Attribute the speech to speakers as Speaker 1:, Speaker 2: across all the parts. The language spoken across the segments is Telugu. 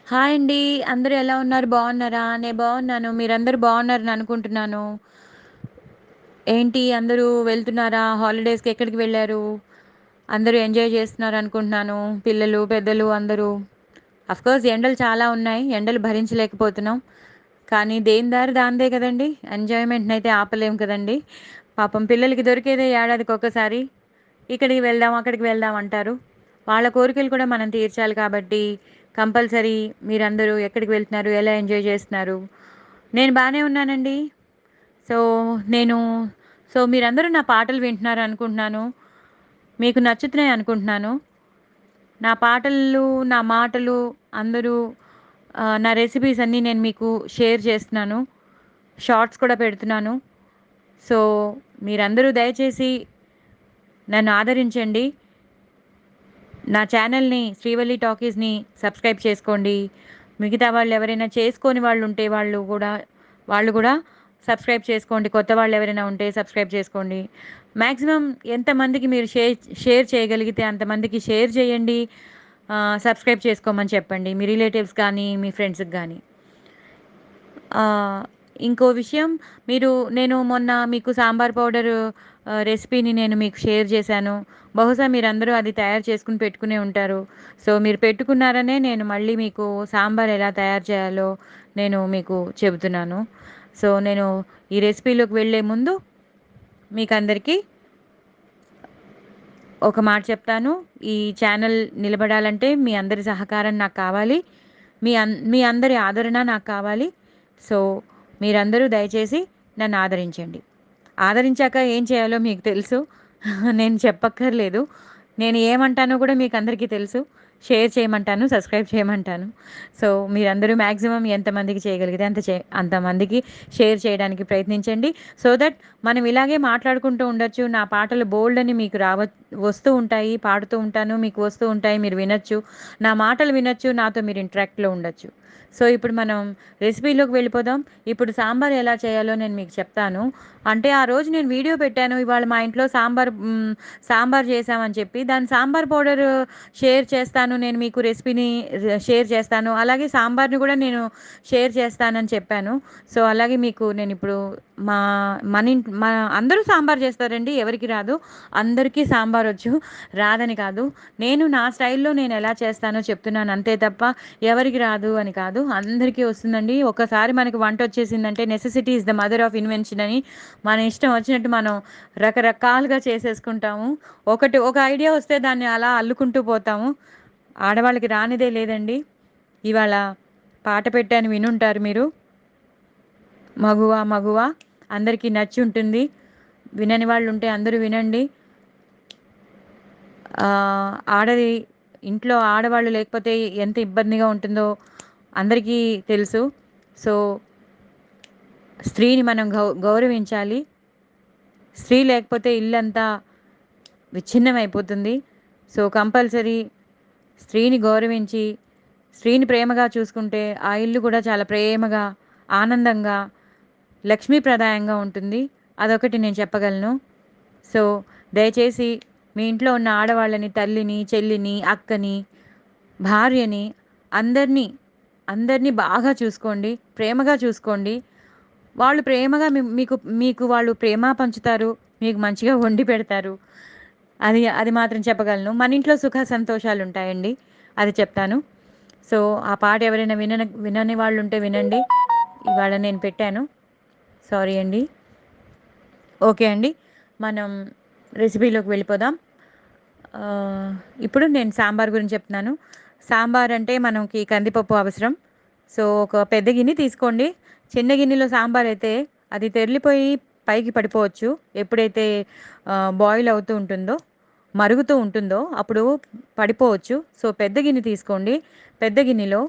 Speaker 1: హాయ్ అండి. అందరూ ఎలా ఉన్నారు? బాగున్నారా? నేను బాగున్నాను. మీరందరూ బాగున్నారని అనుకుంటున్నాను. ఏంటి అందరూ వెళ్తున్నారా? హాలిడేస్‌కి ఎక్కడికి వెళ్లారు? అందరూ ఎంజాయ్ చేస్తున్నారు అనుకుంటున్నాను. పిల్లలు, పెద్దలు అందరూ. అఫ్‌కోర్స్ ఎండలు చాలా ఉన్నాయి. ఎండలు భరించలేకపోతున్నాం. కానీ దేని దారి దానిదే కదండీ! ఎంజాయ్‌మెంట్‌నయితే ఆపలేం కదండీ! పాపం పిల్లలకి దొరికేదే ఏడాదికొకసారి. ఇక్కడికి వెళ్దాం, అక్కడికి వెళ్దాం అంటారు. వాళ్ళ కోరికలు కూడా మనం తీర్చాలి కాబట్టి కంపల్సరీ మీరందరూ ఎక్కడికి వెళ్తున్నారు? ఎలా ఎంజాయ్ చేస్తున్నారు? నేను బానే ఉన్నానండి. సో, నేను మీరందరూ నా పాటలు వింటున్నారనుకుంటున్నాను. మీకు నచ్చుతున్నాయి అనుకుంటున్నాను. నా పాటలు, నా మాటలు అందరూ నా రెసిపీస్ అన్నీ నేను మీకు షేర్ చేస్తున్నాను. షార్ట్స్ కూడా పెడుతున్నాను. సో, మీరందరూ దయచేసి నన్ను ఆదరించండి. నా ఛానల్‌ని 'శ్రీవల్లి టాకీస్‌ని' సబ్స్క్రైబ్ చేసుకోండి. మిగతా వాళ్ళు ఎవరైనా చేసుకోని వాళ్ళు ఉంటే వాళ్ళు కూడా సబ్స్క్రైబ్ చేసుకోండి. కొత్త వాళ్ళు ఎవరైనా ఉంటే సబ్స్క్రైబ్ చేసుకోండి. మాక్సిమం ఎంతమందికి మీరు షేర్ చేయగలిగితే అంతమందికి షేర్ చేయండి. సబ్స్క్రైబ్ చేసుకోమని చెప్పండి. మీ రిలేటివ్స్ కానీ, మీ ఫ్రెండ్స్‌కి గానీ. ఇంకో విషయం నేను మొన్న మీకు సాంబార్ పౌడరు రెసిపీని నేను మీకు షేర్ చేశాను. బహుశా మీరందరూ అది తయారు చేసుకొని పెట్టుకునే ఉంటారు. సో, మీరు పెట్టుకున్నారనే నేను మళ్ళీ మీకు సాంబార్ ఎలా తయారు చేయాలో నేను మీకు చెబుతున్నాను. సో, నేను ఈ రెసిపీలోకి వెళ్ళే ముందు మీకందరికీ ఒక మాట చెప్తాను. ఈ ఛానల్ నిలబడాలంటే మీ అందరి సహకారం నాకు కావాలి. మీ అందరి ఆదరణ నాకు కావాలి. సో, మీరందరూ దయచేసి నన్ను ఆదరించండి. ఆదరించాక ఏం చేయాలో మీకు తెలుసు. నేను చెప్పక్కర్లేదు. నేను ఏమంటానో కూడా మీకందరికీ తెలుసు. షేర్ చేయమంటాను, సబ్స్క్రైబ్ చేయమంటాను. సో, మీరందరూ మాక్సిమం ఎంతమందికి చేయగలిగితే అంతమందికి షేర్ చేయడానికి ప్రయత్నించండి. సో దట్ మనం ఇలాగే మాట్లాడుకుంటూ ఉండొచ్చు. నా పాటలు బోల్డన్ని మీకు వస్తూ ఉంటాయి. పాడుతూ ఉంటాను. మీకు వస్తూ ఉంటాయి. మీరు వినొచ్చు. నా మాటలు వినొచ్చు. నాతో మీరు ఇంటరాక్ట్‌లో ఉండొచ్చు. సో, ఇప్పుడు మనం రెసిపీలోకి వెళ్ళిపోదాం. ఇప్పుడు సాంబార్ ఎలా చేయాలో నేను మీకు చెప్తాను. అంటే ఆ రోజు నేను వీడియో పెట్టాను. ఇవాళ మా ఇంట్లో సాంబార్ చేశామని చెప్పి. దాని సాంబార్ పౌడర్ షేర్ చేస్తాను. నేను మీకు రెసిపీని షేర్ చేస్తాను. అలాగే సాంబార్‌ని కూడా నేను షేర్ చేస్తానని చెప్పాను. సో, అలాగే మీకు నేనిప్పుడు మా మన అందరూ సాంబార్ చేస్తారండి. ఎవరికి రాదు. అందరికీ సాంబారొచ్చు. రాదని కాదు. నేను నా స్టైల్‌లో నేనెలా చేస్తానో చెప్తున్నాను అంతే తప్ప, ఎవరికి రాదు అని కాదు. అందరికీ వస్తుందండి. ఒక్కసారి మనకి వంటొచ్చేసిందంటే necessity is the mother of invention అని మన ఇష్టం వచ్చినట్టు మనం రకరకాలుగా చేసేసుకుంటాము. ఒక ఐడియా వస్తే దాన్ని అలా అల్లుకుంటూ పోతాము. ఆడవాళ్ళకి రానిదే లేదండి. ఇవాళ పాట పెట్టాను వినుంటారు మీరు. 'మగువా మగువా' అందరికీ నచ్చుంటుంది. వినని వాళ్ళుంటే అందరూ వినండి. ఆడది ఇంట్లో ఆడవాళ్ళు లేకపోతే ఎంత ఇబ్బందిగా ఉంటుందో అందరికీ తెలుసు. సో, స్త్రీని మనం గౌరవించాలి. స్త్రీ లేకపోతే ఇల్లంతా విచ్ఛిన్నమైపోతుంది. సో, కంపల్సరీ స్త్రీని గౌరవించి, స్త్రీని ప్రేమగా చూసుకుంటే ఆ ఇల్లు కూడా చాలా ప్రేమగా, ఆనందంగా, లక్ష్మీప్రదాయంగా ఉంటుంది. అదొకటి నేను చెప్పగలను. సో, దయచేసి మీ ఇంట్లో ఉన్న ఆడవాళ్ళని, తల్లిని, చెల్లిని, అక్కని, భార్యని అందరినీ, అందరినీ బాగా చూసుకోండి. ప్రేమగా చూసుకోండి. వాళ్ళు ప్రేమగా మీకు మీకు వాళ్ళు ప్రేమ పంచుతారు. మీకు మంచిగా వండి పెడతారు. అది అది మాత్రం చెప్పగలను. మన ఇంట్లో సుఖ సంతోషాలుంటాయండి. అది చెప్తాను. సో, ఆ పాట ఎవరైనా వినని వాళ్ళుంటే వినండి. ఇవాళ నేను పెట్టాను. సారీ అండి. ఓకే అండి. మనం రెసిపీలోకి వెళ్ళిపోదాం. ఆహ్, ఇప్పుడు నేను సాంబార్ గురించి చెప్తున్నాను. సాంబార్ అంటే మనకి కందిపప్పు అవసరం. సో, ఒక పెద్ద గిన్నె తీసుకోండి. చిన్న గిన్నెలో సాంబార్ అయితే అది తెర్లిపోయి పైకి పడిపోవచ్చు. ఎప్పుడైతే బాయిల్ అవుతూ ఉంటుందో, మరుగుతూ ఉంటుందో అప్పుడు పడిపోవచ్చు. సో, పెద్ద గిన్నె తీసుకోండి. పెద్ద గిన్నెలో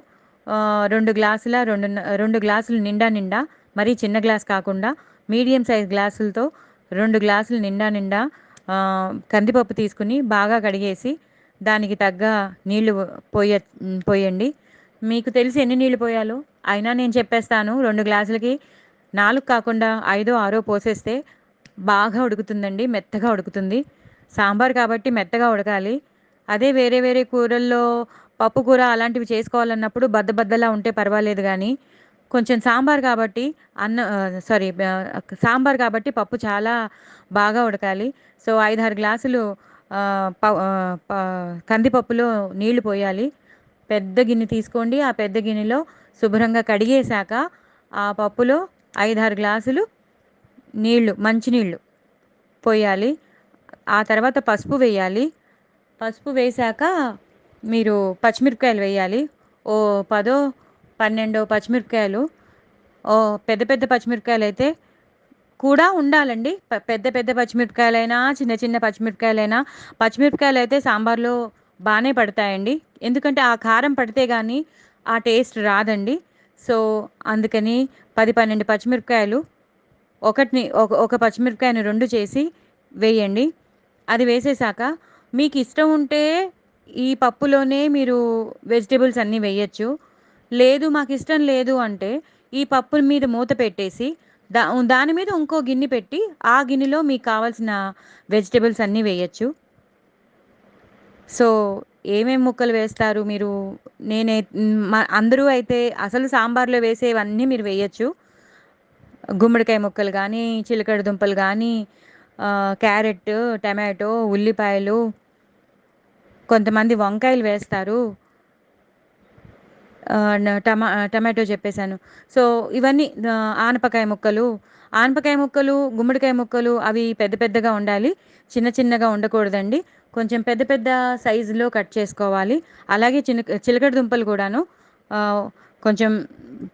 Speaker 1: 2 గ్లాసులు నిండా మరీ చిన్న గ్లాస్ కాకుండా మీడియం సైజ్ గ్లాసులతో 2 గ్లాసులు నిండా కందిపప్పు తీసుకుని బాగా కడిగేసి దానికి తగ్గ నీళ్లు పోయండి. మీకు తెలిసి ఎన్ని నీళ్లు పోయాలో అయినా నేను చెప్పేస్తాను. 2 గ్లాసులకి 4 కాకుండా 5, 6 పోసేస్తే బాగా ఉడుకుతుందండి. మెత్తగా ఉడుకుతుంది. సాంబార్ కాబట్టి మెత్తగా ఉడకాలి. అదే వేరే వేరే కూరల్లో పప్పు కూర అలాంటివి చేసుకోవాలన్నప్పుడు బద్దబద్దలా ఉంటే పర్వాలేదు గానీ, కొంచెం సాంబార్ కాబట్టి సారీ సాంబార్ కాబట్టి పప్పు చాలా బాగా ఉడకాలి. సో, 5, 6 గ్లాసులు కందిపప్పులో నీళ్లు పోయాలి. పెద్ద గిన్నె తీసుకోండి. ఆ పెద్ద గిన్నెలో శుభ్రంగా కడిగేశాక, ఆ పప్పులో 5, 6 గ్లాసులు మంచినీళ్ళు పొయ్యాలి. ఆ తర్వాత పసుపు వేయాలి. పసుపు వేశాక మీరు పచ్చిమిరపకాయలు వేయాలి. ఓ 10, 12 పచ్చిమిరపకాయలు. పెద్ద పెద్ద పచ్చిమిరపకాయలైతే కూడా ఉండాలండి. పెద్ద పెద్ద పచ్చిమిరపకాయలైనా, చిన్న చిన్న పచ్చిమిరపకాయలైనా, పచ్చిమిరపకాయలైతే సాంబార్‌లో బానే పడతాయండి. ఎందుకంటే ఆ కారం పడితే గానీ ఆ టేస్ట్ రాదండి. సో, అందుకని 10, 12 పచ్చిమిరపకాయలు ఒక పచ్చిమిరపకాయని 2 చేసి వేయండి. అది వేసేశాక మీకిష్టం ఉంటే ఈ పప్పులోనే మీరు వెజిటబుల్స్ అన్నీ వేయొచ్చు. లేదు మాకిష్టం లేదు అంటే ఈ పప్పుల మీద మూత పెట్టేసి దా దాని మీద ఇంకో గిన్నె పెట్టి ఆ గిన్నెలో మీకు కావాల్సిన వెజిటబుల్స్ అన్నీ వేయొచ్చు. సో, ఏమేం ముక్కలు వేస్తారు మీరు? అందరూ అయితే అసలు సాంబార్‌లో వేసేవన్నీ మీరు వేయొచ్చు. గుమ్మడికాయ ముక్కలు గానీ, చిలకడ దుంపలు గానీ, క్యారెట్టు, టమాటో, ఉల్లిపాయలు, కొంతమంది వంకాయలు వేస్తారు. టమాటో చెప్పేసాను. సో, ఇవన్నీ ఆనపకాయ ముక్కలు, గుమ్మడికాయ ముక్కలు అవి పెద్ద పెద్దగా ఉండాలి. చిన్న చిన్నగా ఉండకూడదండి. కొంచెం పెద్ద పెద్ద సైజులో కట్ చేసుకోవాలి. అలాగే చిలకడ దుంపలు కూడాను ఆహ్, కొంచెం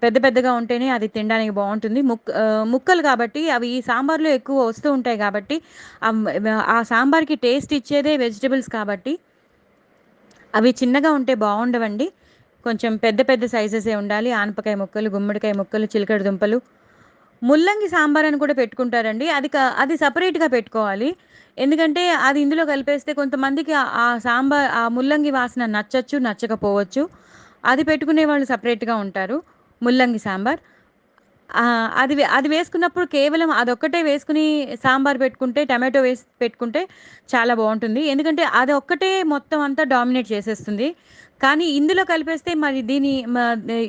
Speaker 1: పెద్ద పెద్దగా ఉంటేనే అది తినడానికి బావుంటుంది. ముక్కలు కాబట్టి అవి సాంబార్‌లో ఎక్కువ వస్తూ ఉంటాయి కాబట్టి ఆ సాంబార్‌కి టేస్ట్ ఇచ్చేదే వెజిటబుల్స్ కాబట్టి అవి చిన్నగా ఉంటే బావుండవండి. కొంచెం పెద్ద పెద్ద సైజెసే ఉండాలి. ఆనపకాయ ముక్కలు, గుమ్మడికాయ ముక్కలు, చిలకడ దుంపలు. ముల్లంగి సాంబార్ అని కూడా పెట్టుకుంటారండి. అది సెపరేట్‌గా పెట్టుకోవాలి. ఎందుకంటే అది ఇందులో కలిపేస్తే కొంతమందికి ఆ ముల్లంగి వాసన నచ్చొచ్చు, నచ్చకపోవచ్చు. అది పెట్టుకునే వాళ్ళు సెపరేట్‌గా ఉంటారు. ముల్లంగి సాంబార్. అది వేసుకున్నప్పుడు కేవలం అదొక్కటే వేసుకొని సాంబార్ పెట్టుకుంటే, టమాటో వేసి పెట్టుకుంటే చాలా బావుంటుంది. ఎందుకంటే అదొక్కటే మొత్తం అంతా డామినేట్ చేసేస్తుంది. కానీ ఇందులో కలిపేస్తే మరి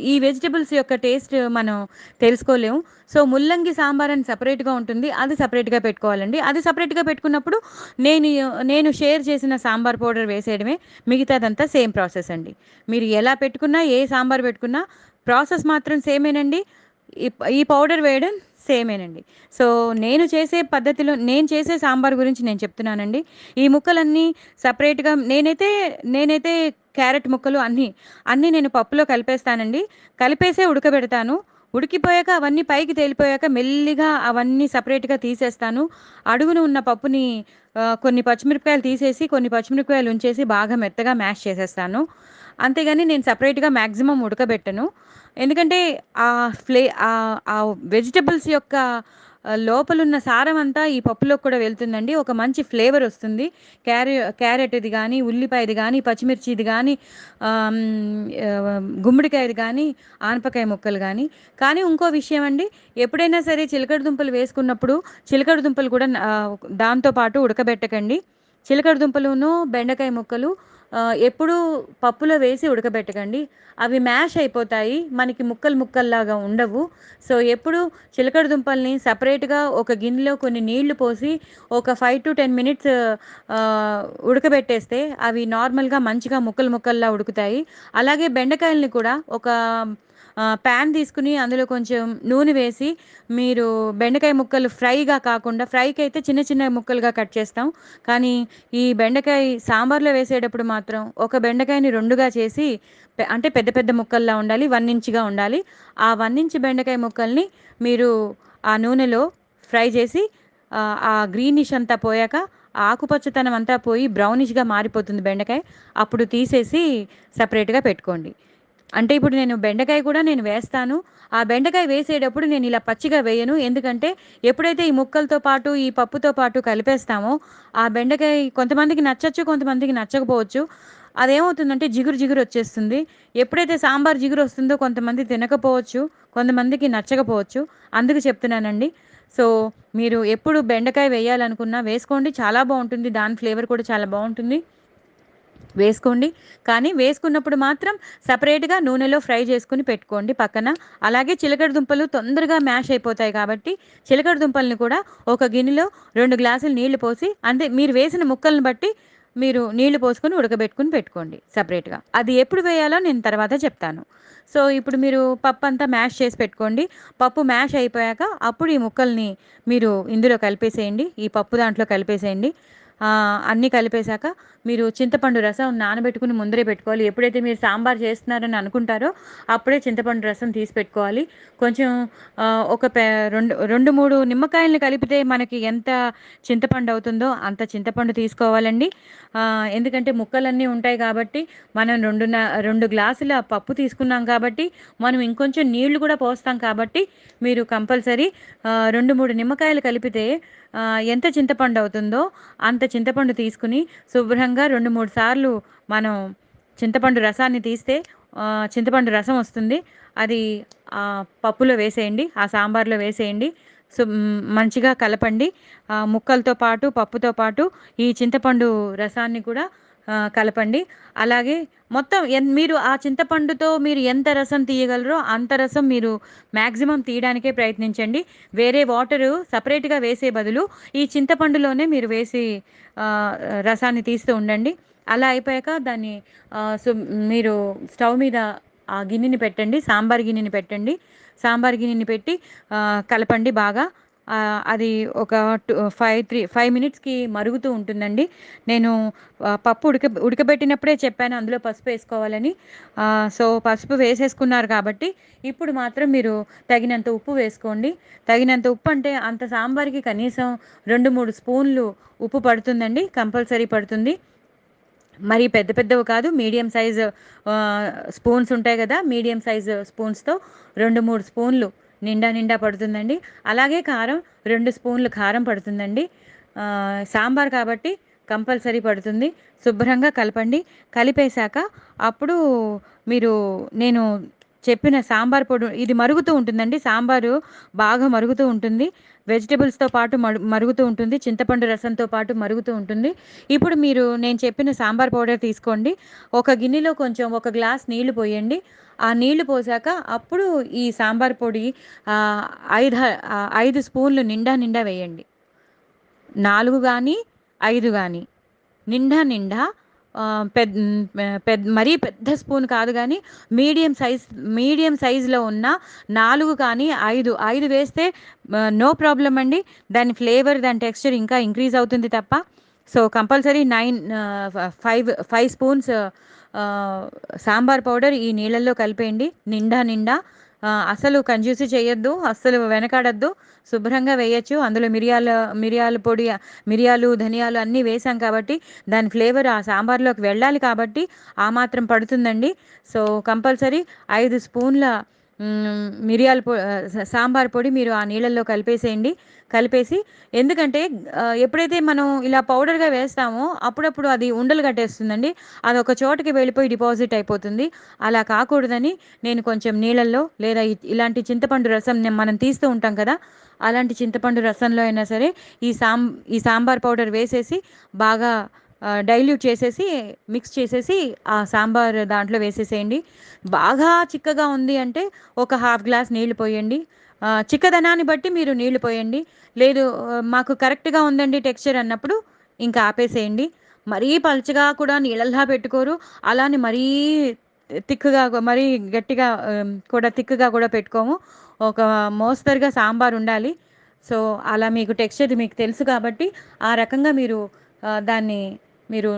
Speaker 1: ఈ వెజిటబుల్స్ యొక్క టేస్ట్ మనం తెలుసుకోలేము. సో, ముల్లంగి సాంబార్ అని సెపరేట్‌గా ఉంటుంది. అది సెపరేట్‌గా పెట్టుకోవాలండి. అది సెపరేట్‌గా పెట్టుకున్నప్పుడు నేను నేను షేర్ చేసిన సాంబార్ పౌడర్ వేసేయడమే. మిగతాదంతా సేమ్ ప్రాసెస్ అండి. మీరు ఎలా పెట్టుకున్నా, ఏ సాంబార్ పెట్టుకున్నా ప్రాసెస్ మాత్రం సేమేనండి. ఈ పౌడర్ వేయడం సేమేనండి. సో, నేను చేసే సాంబార్ గురించి నేను చెప్తున్నానండి. ఈ ముక్కలన్నీ సెపరేట్‌గా నేనైతే క్యారెట్ ముక్కలు అన్నీ నేను పప్పులో కలిపేస్తానండి. కలిపేసే ఉడకబెడతాను. ఉడికిపోయాక అవన్నీ పైకి తేలిపోయాక మెల్లిగా అవన్నీ సెపరేట్‌గా తీసేస్తాను. అడుగున ఉన్న పప్పుని కొన్ని పచ్చిమిరపకాయలు తీసేసి, కొన్ని పచ్చిమిరపకాయలు ఉంచేసి బాగా మెత్తగా మ్యాష్ చేసేస్తాను. అంతేగాని నేను సెపరేట్‌గా మాక్సిమం ఉడకబెట్టను. ఎందుకంటే ఆ వెజిటబుల్స్ యొక్క లోపలున్న సారం అంతా ఈ పప్పులోకి కూడా వెళ్తుందండి. ఒక మంచి ఫ్లేవర్ వస్తుంది. క్యారెట్‌ది గానీ, ఉల్లిపాయది గానీ, పచ్చిమిర్చిది గానీ, గుమ్మడికాయది గానీ, ఆనపకాయ ముక్కలు గానీ. కానీ ఇంకో విషయం అండి, ఎప్పుడైనా సరే చిలకడ దుంపలు వేసుకున్నప్పుడు చిలకడ దుంపలు కూడా దాంతో పాటు ఉడకబెట్టకండి. చిలకడ దుంపలును, బెండకాయ ముక్కలు ఎప్పుడూ పప్పులో వేసి ఉడకబెట్టకండి. అవి మ్యాష్ అయిపోతాయి. మనకి ముక్కలు ముక్కల్లాగా ఉండవు. సో, ఎప్పుడూ చిలకడ దుంపల్ని సెపరేట్‌గా ఒక గిన్నెలో కొన్ని నీళ్లు పోసి ఒక 5-10 మినిట్స్ ఉడకబెట్టేస్తే అవి నార్మల్‌గా మంచిగా ముక్కలు ముక్కల్లా ఉడుకుతాయి. అలాగే బెండకాయల్ని కూడా ఒక పాన్ తీసుకొని అందులో కొంచెం నూనె వేసి మీరు బెండకాయ ముక్కలు ఫ్రైకైతే చిన్న చిన్న ముక్కలుగా కట్ చేస్తాం. కానీ ఈ బెండకాయ సాంబార్‌లో వేసేటప్పుడు మాత్రం ఒక బెండకాయని 2గా చేసి అంటే పెద్ద పెద్ద ముక్కల్లా ఉండాలి. 1 ఇంచ్‌గా ఉండాలి. ఆ 1 ఇంచ్ బెండకాయ ముక్కల్ని మీరు ఆ నూనెలో ఫ్రై చేసి ఆ గ్రీనిష్ అంతా పోయాక, ఆ ఆకుపచ్చతనం అంతా పోయి బ్రౌనిష్‌గా మారిపోతుంది బెండకాయ. అప్పుడు తీసేసి సెపరేట్‌గా పెట్టుకోండి. అంటే ఇప్పుడు నేను వేస్తాను. ఆ బెండకాయ వేసేటప్పుడు నేనిలా పచ్చిగా వేయను. ఎందుకంటే ఎప్పుడైతే ఈ ముక్కలతో పాటు, ఈ పప్పుతో పాటు కలిపేస్తామో, ఆ బెండకాయ కొంతమందికి నచ్చొచ్చు, కొంతమందికి నచ్చకపోవచ్చు. అదేమవుతుందంటే జిగురు జిగురు వచ్చేస్తుంది. ఎప్పుడైతే సాంబార్ జిగురొస్తుందో కొంతమంది తినకపోవచ్చు, కొంతమందికి నచ్చకపోవచ్చు. అందుకు చెప్తున్నానండి. సో, మీరు ఎప్పుడు బెండకాయ వేయాలనుకున్నా వేసుకోండి. చాలా బావుంటుంది. దాని ఫ్లేవర్ కూడా చాలా బావుంటుంది. వేసుకోండి. కానీ వేసుకున్నప్పుడు మాత్రం సెపరేట్‌గా నూనెలో ఫ్రై చేసుకొని పెట్టుకోండి పక్కన. అలాగే చిలకడ దుంపలు తొందరగా మ్యాష్ అయిపోతాయి కాబట్టి, చిలకడ దుంపల్ని కూడా ఒక గిన్నెలో 2 గ్లాసులు నీళ్లు పోసి, అంటే మీరు వేసిన ముక్కలను బట్టి మీరు నీళ్లు పోసుకొని ఉడకబెట్టుకొని పెట్టుకోండి సెపరేట్‌గా. అది ఎప్పుడు వేయాలో నేను తర్వాత చెప్తాను. సో, ఇప్పుడు మీరు పప్పంతా మ్యాష్ చేసి పెట్టుకోండి. పప్పు మ్యాష్ అయిపోయాక అప్పుడు ఈ ముక్కల్ని మీరు ఇందులో కలిపేసేయండి. ఈ పప్పు దాంట్లో కలిపేసేయండి. అన్నీ కలిపేశాక మీరు చింతపండు రసం నానబెట్టుకుని ముందరే పెట్టుకోవాలి. ఎప్పుడైతే మీరు సాంబార్ చేస్తున్నారని అనుకుంటారో అప్పుడే చింతపండు రసం తీసి పెట్టుకోవాలి. కొంచెం ఒక 2, 3 నిమ్మకాయలని కలిపితే మనకి ఎంత చింతపండు అవుతుందో అంత చింతపండు తీసుకోవాలండి. ఎందుకంటే ముక్కలన్నీ ఉంటాయి కాబట్టి మనం 2 గ్లాసుల పప్పు తీసుకున్నాం కాబట్టి మనం ఇంకొంచెం నీళ్లు కూడా పోస్తాం కాబట్టి మీరు కంపల్సరీ 2, 3 నిమ్మకాయలు కలిపితే ఎంత చింతపండు అవుతుందో అంత చింతపండు తీసుకుని శుభ్రంగా 2, 3 సార్లు మనం చింతపండు రసాన్ని తీస్తే చింతపండు రసం వస్తుంది. అది పప్పులో వేసేయండి. ఆ సాంబార్లో వేసేయండి. మంచిగా కలపండి. ముక్కలతో పాటు పప్పుతో పాటు ఈ చింతపండు రసాన్ని కూడా కలపండి. అలాగే మొత్తం మీరు ఆ చింతపండుతో మీరు ఎంత రసం తీయగలరో అంత రసం మీరు మ్యాక్సిమం తీయడానికే ప్రయత్నించండి. వేరే వాటరు సపరేట్‌గా వేసే బదులు ఈ చింతపండులోనే మీరు వేసి రసాన్ని తీస్తూ ఉండండి. అలా అయిపోయాక దాన్ని సో మీరు స్టవ్ మీద ఆ గిన్నెని పెట్టండి. సాంబార్ గిన్నెని పెట్టండి. సాంబార్ గిన్నెని పెట్టి కలపండి బాగా. అది ఒక 5 మినిట్స్‌కి మరుగుతూ ఉంటుందండి. నేను పప్పు ఉడకబెట్టినప్పుడే చెప్పాను అందులో పసుపు వేసుకోవాలని. సో, పసుపు వేసేసుకున్నారు కాబట్టి ఇప్పుడు మాత్రం మీరు తగినంత ఉప్పు వేసుకోండి. తగినంత ఉప్పు అంటే అంత సాంబార్‌కి కనీసం 2, 3 స్పూన్లు ఉప్పు పడుతుందండి. కంపల్సరీ పడుతుంది. మరి పెద్ద పెద్దవి కాదు. మీడియం సైజు స్పూన్స్ ఉంటాయి కదా! మీడియం సైజు స్పూన్స్‌తో 2, 3 స్పూన్లు నిండా నిండా పడుతుందండి. అలాగే కారం 2 స్పూన్లు కారం పడుతుందండి. సాంబార్ కాబట్టి కంపల్సరీ పడుతుంది. శుభ్రంగా కలపండి. కలిపేశాక అప్పుడు మీరు నేను చెప్పిన సాంబార్ పొడి ఇది మరుగుతూ ఉంటుందండి. సాంబారు బాగా మరుగుతూ ఉంటుంది. వెజిటబుల్స్‌తో పాటు మరుగుతూ ఉంటుంది. చింతపండు రసంతో పాటు మరుగుతూ ఉంటుంది. ఇప్పుడు మీరు నేను చెప్పిన సాంబార్ పౌడర్ తీసుకోండి. ఒక గిన్నెలో కొంచెం ఒక గ్లాస్ నీళ్లు పోయండి. ఆ నీళ్లు పోసాక అప్పుడు ఈ సాంబార్ పొడి ఆహ్, 5 స్పూన్లు నిండా నిండా వేయండి. 4 గాని, 5 గాని నిండా నిండా మరీ పెద్ద స్పూన్ కాదు గానీ మీడియం సైజ్‌లో ఉన్న 4 కానీ 5 వేస్తే నో ప్రాబ్లమ్ అండి. దాని ఫ్లేవర్, దాని టెక్స్చర్ ఇంకా ఇంక్రీజ్ అవుతుంది తప్ప. So, compulsory 5 spoons sambar powder ఈ నీళ్ళల్లో కలిపేయండి నిండా నిండా. అసలు కంజూసీ చేయొద్దు. అస్సలు వెనకాడొద్దు. శుభ్రంగా వేయొచ్చు. అందులో మిరియాల పొడి, మిరియాలు, ధనియాలు అన్నీ వేసాం కాబట్టి దాని ఫ్లేవర్ ఆ సాంబార్లోకి వెళ్ళాలి కాబట్టి ఆ మాత్రం పడుతుందండి. సో, కంపల్సరీ 5 స్పూన్ల సాంబార్ పొడి మీరు ఆ నీళ్ళల్లో కలిపేసేయండి. కలిపేసి ఎందుకంటే ఎప్పుడైతే మనం ఇలా పౌడర్‌గా వేస్తామో అప్పుడప్పుడు అది ఉండలు కట్టేస్తుందండి. అదొక చోటకి వెళ్ళిపోయి డిపాజిట్ అయిపోతుంది. అలా కాకూడదని నేను కొంచెం నీళ్ళల్లో లేదా ఇలాంటి చింతపండు రసం మనం తీస్తూ ఉంటాం కదా! అలాంటి చింతపండు రసంలో అయినా సరే ఈ ఈ సాంబార్ పౌడర్ వేసేసి బాగా డైల్యూట్ చేసేసి, మిక్స్ చేసేసి ఆ సాంబార్ దాంట్లో వేసేసేయండి. బాగా చిక్కగా ఉంది అంటే ఒక హాఫ్ గ్లాస్ నీళ్లు పోయండి. చిక్కదనాన్ని బట్టి మీరు నీళ్లు పోయండి. లేదు మాకు కరెక్ట్‌గా ఉందండి టెక్స్చర్ అన్నప్పుడు ఇంకా ఆపేసేయండి. మరీ పలచగా కూడా నీళ్ళల్లా పెట్టుకోరు. అలానే మరీ మరీ గట్టిగా కూడా థిక్‌గా కూడా పెట్టుకోము. ఒక మోస్తరుగా సాంబార్ ఉండాలి. సో, అలా మీకు టెక్స్చర్ మీకు తెలుసు కాబట్టి ఆ రకంగా మీరు దాన్ని మీరు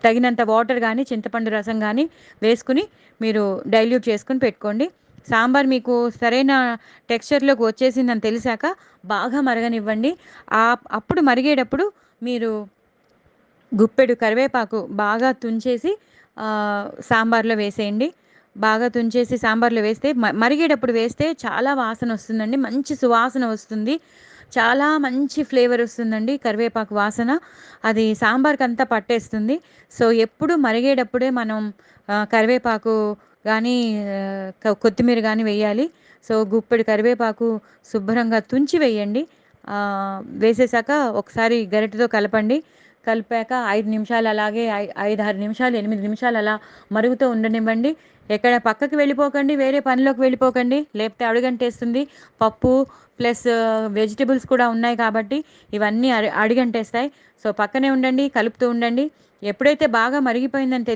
Speaker 1: తగినంత వాటర్ గానీ, చింతపండు రసం గానీ వేసుకొని మీరు డైల్యూట్ చేసుకొని పెట్టుకోండి. సాంబార్ మీకు సరైన టెక్స్చర్‌లోకి వచ్చేసిందని తెలిసాక బాగా మరగనివ్వండి. అప్పుడు మరిగేటప్పుడు మీరు గుప్పెడు కరివేపాకు బాగా తుంచేసి సాంబార్లో వేసేయండి. బాగా తుంచేసి సాంబార్లో వేస్తే మరిగేటప్పుడు వేస్తే చాలా వాసన వస్తుందండి. మంచి సువాసన వస్తుంది. చాలా మంచి ఫ్లేవర్ వస్తుందండి కరివేపాకు వాసన. అది సాంబార్‌కంతా పట్టేస్తుంది. సో, ఎప్పుడు మరిగేటప్పుడే మనం కరివేపాకు గానీ, కొత్తిమీర గానీ వేయాలి. సో, గుప్పెడు కరివేపాకు శుభ్రంగా తుంచి వేయండి. వేసేసాక ఒకసారి గరిటెతో కలపండి. కలిపాక 5 నిమిషాలు అలాగే 5, 6 నిమిషాలు, 8 నిమిషాలు అలా మరుగుతూ ఉండనివ్వండి. ఎక్కడ పక్కకి వెళ్ళిపోకండి, వేరే పనిలోకి వెళ్ళిపోకండి. లేకపోతే అడుగంటేస్తుంది. పప్పు ప్లస్ వెజిటబుల్స్ కూడా ఉన్నాయి కాబట్టి ఇవన్నీ అడుగంటేస్తాయి. సో పక్కనే ఉండండి, కలుపుతూ ఉండండి. ఎప్పుడైతే బాగా మరిగిపోయిందని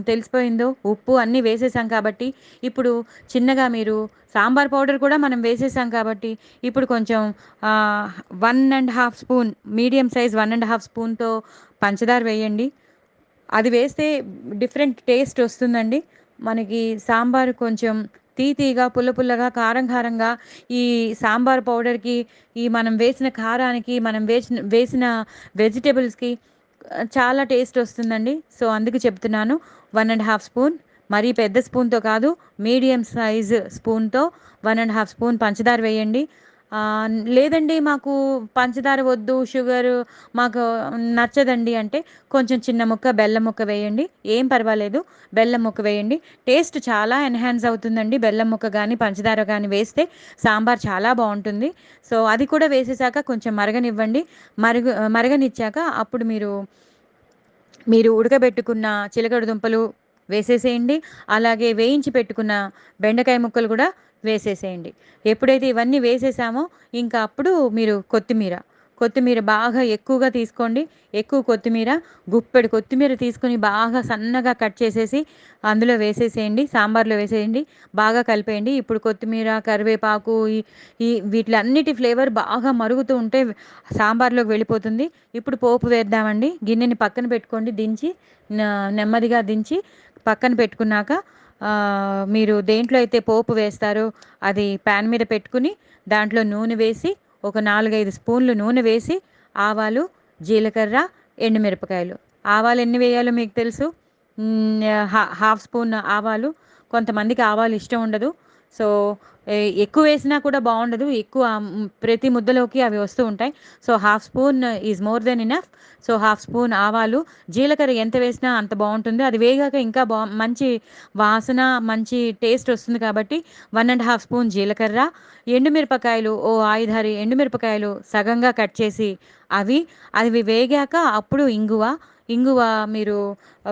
Speaker 1: తెలిసిపోయిందో, ఉప్పు అన్నీ వేసేసాం కాబట్టి, ఇప్పుడు చిన్నగా మీరు సాంబార్ పౌడర్ కూడా మనం వేసేసాం కాబట్టి, ఇప్పుడు కొంచెం 1½ స్పూన్, మీడియం సైజ్ 1½ స్పూన్తో పంచదార వేయండి. అది వేస్తే డిఫరెంట్ టేస్ట్ వస్తుందండి. మనకి సాంబారు కొంచెం తీయగా, పుల్ల పుల్లగా, కారం కారంగా, ఈ సాంబార్ పౌడర్కి, ఈ మనం వేసిన కారానికి, మనం వేసిన వెజిటేబుల్స్కి చాలా టేస్ట్ వస్తుందండి. సో అందుకు చెప్తున్నాను, 1½ స్పూన్, మరీ పెద్ద స్పూన్తో కాదు, మీడియం సైజ్ స్పూన్తో 1½ స్పూన్ పంచదార వేయండి. లేదండి మాకు పంచదార వద్దు, షుగర్ మాకు నచ్చదండి అంటే కొంచెం చిన్న ముక్క బెల్లం ముక్క వేయండి. ఏం పర్వాలేదు, బెల్లం ముక్క వేయండి. టేస్ట్ చాలా ఎన్హాన్స్ అవుతుందండి. బెల్లం ముక్క కానీ పంచదార కానీ వేస్తే సాంబార్ చాలా బాగుంటుంది. సో అది కూడా వేసేసాక కొంచెం మరగనివ్వండి. మరగనిచ్చాక అప్పుడు మీరు ఉడకబెట్టుకున్న చిలకడ దుంపలు వేసేసేయండి. అలాగే వేయించి పెట్టుకున్న బెండకాయ ముక్కలు కూడా వేసేసేయండి. ఎప్పుడైతే ఇవన్నీ వేసేసామో ఇంకా అప్పుడు మీరు కొత్తిమీర బాగా ఎక్కువగా తీసుకోండి. ఎక్కువ కొత్తిమీర, గుప్పెడు కొత్తిమీర తీసుకొని బాగా సన్నగా కట్ చేసేసి అందులో వేసేసేయండి. సాంబార్లో వేసేయండి. బాగా కలిపేయండి. ఇప్పుడు కొత్తిమీర, కరివేపాకు, ఈ ఈ వీటిలన్నిటి ఫ్లేవర్ బాగా మరుగుతూ ఉంటే సాంబార్లోకి వెళ్ళిపోతుంది. ఇప్పుడు పోపు వేద్దామండి. గిన్నెని పక్కన పెట్టుకోండి. దించి నెమ్మదిగా దించి పక్కన పెట్టుకున్నాక, మీరు దేంట్లో అయితే పోపు వేస్తారో అది ప్యాన్ మీద పెట్టుకుని దాంట్లో నూనె వేసి, ఒక 4, 5 స్పూన్లు నూనె వేసి, ఆవాలు, జీలకర్ర, ఎండుమిరపకాయలు. ఆవాలు ఎన్ని వేయాలో మీకు తెలుసు. హాఫ్ స్పూన్ ఆవాలు. కొంతమందికి ఆవాలు ఇష్టం ఉండదు. సో ఎక్కువ వేసినా కూడా బాగుండదు. ఎక్కువ ప్రతి ముద్దలోకి అవి వస్తూ ఉంటాయి. So half spoon is more than enough. So half spoon ఆవాలు, జీలకర్ర ఎంత వేసినా అంత బాగుంటుంది. అది వేగాక ఇంకా మంచి వాసన, మంచి టేస్ట్ వస్తుంది కాబట్టి 1½ స్పూన్ జీలకర్ర, ఎండుమిరపకాయలు ఓ 5, 6 ఎండుమిరపకాయలు సగంగా కట్ చేసి అవి వేగాక అప్పుడు ఇంగువ మీరు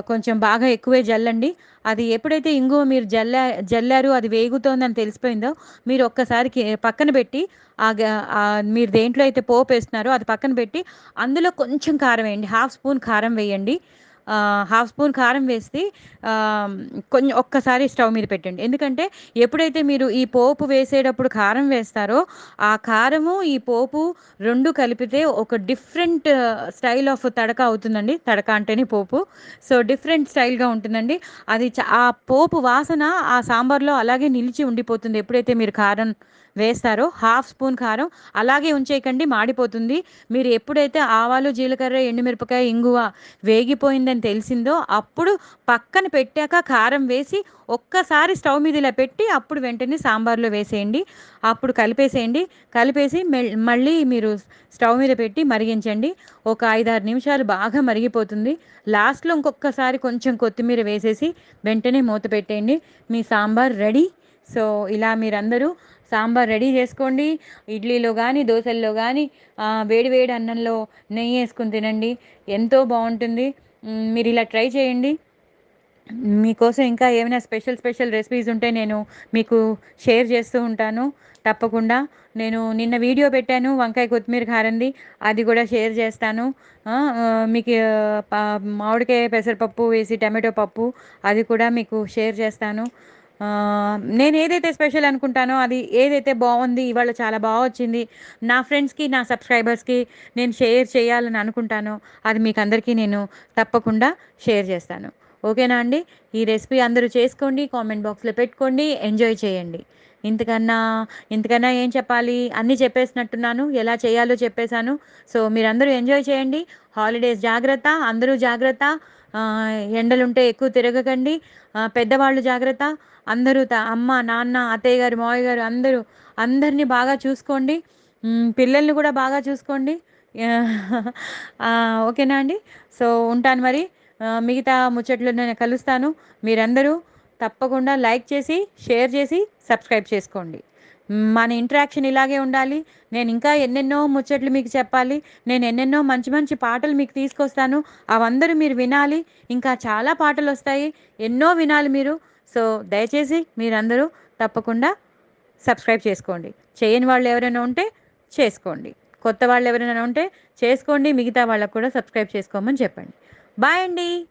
Speaker 1: కొంచెం బాగా ఎక్కువే జల్లండి. అది ఎప్పుడైతే ఇంగువ మీరు జల్లారు, అది వేగుతోందని తెలిసిపోయిందో, మీరు ఒక్కసారి పక్కన పెట్టి, మీరు దేంట్లో అయితే పోపు వేస్తున్నారో అది పక్కన పెట్టి అందులో కొంచెం కారం వేయండి. హాఫ్ స్పూన్ కారం వేయండి. హాఫ్ స్పూన్ కారం వేసి కొంచెం ఒక్కసారి స్టవ్ మీద పెట్టండి. ఎందుకంటే ఎప్పుడైతే మీరు ఈ పోపు వేసేటప్పుడు కారం వేస్తారో, ఆ కారము ఈ పోపు రెండు కలిపితే ఒక డిఫరెంట్ స్టైల్ ఆఫ్ తడక అవుతుందండి. తడక అంటేనే పోపు. సో డిఫరెంట్ స్టైల్గా ఉంటుందండి. అది ఆ పోపు వాసన ఆ సాంబార్లో అలాగే నిలిచి ఉండిపోతుంది. ఎప్పుడైతే మీరు కారం వేస్తారో, హాఫ్ స్పూన్ కారం అలాగే ఉంచేయకండి, మాడిపోతుంది. మీరు ఎప్పుడైతే ఆవాలు, జీలకర్ర, ఎండుమిరపకాయ, ఇంగువ వేగిపోయిందని తెలిసిందో అప్పుడు పక్కన పెట్టాక కారం వేసి ఒక్కసారి స్టవ్ మీద ఇలా పెట్టి అప్పుడు వెంటనే సాంబార్లో వేసేయండి. అప్పుడు కలిపేసి మళ్ళీ మీరు స్టవ్ మీద పెట్టి మరిగించండి. ఒక 5, 6 నిమిషాలు బాగా మరిగిపోతుంది. లాస్ట్లో ఇంకొకసారి కొంచెం కొత్తిమీర వేసేసి వెంటనే మూత పెట్టేయండి. మీ సాంబార్ రెడీ. సో ఇలా మీరందరూ సాంబార్ రెడీ చేసుకోండి. ఇడ్లీలో కానీ, దోశల్లో కానీ, వేడి వేడి అన్నంలో నెయ్యి వేసుకుని తినండి. ఎంతో బాగుంటుంది. మీరు ఇలా ట్రై చేయండి. మీకోసం ఇంకా ఏమైనా స్పెషల్ రెసిపీస్ ఉంటే నేను మీకు షేర్ చేస్తూ ఉంటాను. తప్పకుండా నేను నిన్న వీడియో పెట్టాను వంకాయ కొత్తిమీర కారంది. అది కూడా షేర్ చేస్తాను. మీకు మామిడికాయ పెసరపప్పు వేసి టమాటో పప్పు అది కూడా మీకు షేర్ చేస్తాను. నేను ఏదైతే స్పెషల్ అనుకుంటానో, అది ఏదైతే బాగుంది, ఇవాళ చాలా బాగా వచ్చింది, నా ఫ్రెండ్స్కి, నా సబ్స్క్రైబర్స్కి నేను షేర్ చేయాలని అనుకుంటానో అది మీకు అందరికీ నేను తప్పకుండా షేర్ చేస్తాను. ఓకేనా అండి? ఈ రెసిపీ అందరూ చేసుకోండి, కామెంట్ బాక్స్లో పెట్టుకోండి, ఎంజాయ్ చేయండి. ఇంతకన్నా ఇంతకన్నా ఏం చెప్పాలి, అన్నీ చెప్పేసినట్టున్నాను, ఎలా చేయాలో చెప్పేశాను. సో మీరందరూ ఎంజాయ్ చేయండి. హాలిడేస్ జాగ్రత్త, అందరూ జాగ్రత్త. ఎండలుంటే ఎక్కువ తిరగకండి. పెద్దవాళ్ళు జాగ్రత్త. అందరూ అమ్మ, నాన్న, అత్తయ్య గారు, మావయ్య గారు అందరినీ బాగా చూసుకోండి. పిల్లల్ని కూడా బాగా చూసుకోండి. ఓకేనా అండి? సో ఉంటాను మరి. మిగతా ముచ్చట్లు నేను కలుస్తాను. మీరందరూ తప్పకుండా లైక్ చేసి, షేర్ చేసి, సబ్స్క్రైబ్ చేసుకోండి. మన ఇంటరాక్షన్ ఇలాగే ఉండాలి. నేను ఇంకా ఎన్నెన్నో ముచ్చట్లు మీకు చెప్పాలి. నేను ఎన్నెన్నో మంచి మంచి పాటలు మీకు తీసుకొస్తాను. అవందరూ మీరు వినాలి. ఇంకా చాలా పాటలొస్తాయి. ఎన్నో వినాలి మీరు. సో, దయచేసి మీరందరూ తప్పకుండా సబ్స్క్రైబ్ చేసుకోండి. చేయని వాళ్ళు ఎవరైనా ఉంటే చేసుకోండి. కొత్త వాళ్ళు ఎవరైనా ఉంటే చేసుకోండి. మిగతా వాళ్ళకి కూడా సబ్స్క్రైబ్ చేసుకోమని చెప్పండి. బాయ్ అండి.